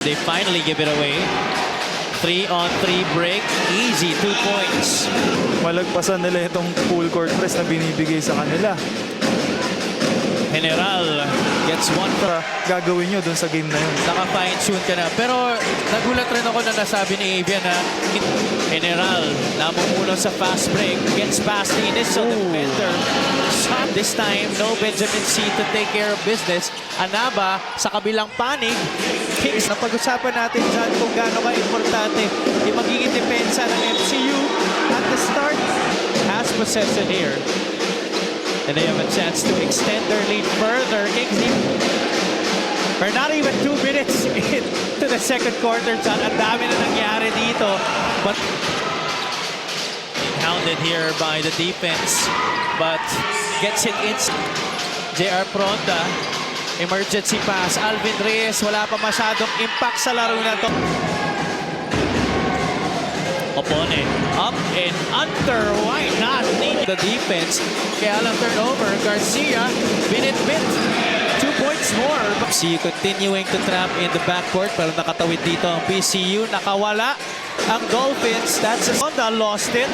They finally give it away. 3-on-3 break. Easy, 2 points. Malagpasan nila itong full court press na binibigay sa kanila. General gets one from... Gagawin nyo dun sa game na yun. Naka-fine-tune ka na. Pero nagulat rin ako na nasabi ni Avian na General namumuno sa fast break. Gets past the initial defender. Shot this time. No Benjamin C to take care of business. Anaba sa kabilang panig. Kings, napag-usapan natin dyan kung gaano ka-importante yung magiging depensa ng MCU at the start. Has possession here. And they have a chance to extend their lead further. Kings, we're not even 2 minutes into the second quarter, John. Ang dami na nangyari dito. But hounded here by the defense. But gets it in. JR Pronda. Emergency pass. Alvin Reyes. Wala pa masyadong impact sa laro na to. Opponent up and under. Why not? Need the defense. Kaya lang turnover. Garcia. Binit-bit. 2 points more. PCU continuing to trap in the backcourt. Pero nakatawid dito ang PCU. Nakawala ang Dolphins. That's a Honda lost it.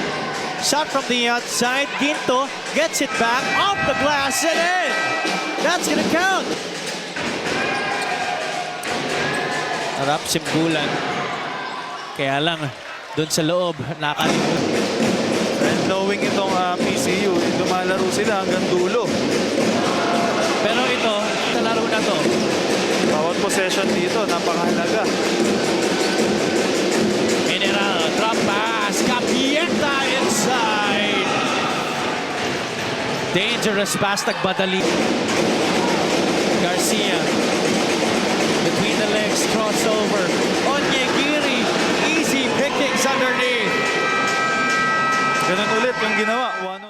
Shot from the outside. Ginto gets it back off the glass and in. That's gonna count. Harap simbulan. Kaya lang doon sa loob, nakalimutan. And knowing itong PCU, lumalaro sila hanggang dulo. Pero ito, sa laro na to. Bawat possession dito, napakahalaga. General, drop pass. Capieta inside. Dangerous pass, nagbadali. Garcia. Between the legs, crossover. Onyegiri. Easy pickings underneath. Ganun ulit yung ginawa.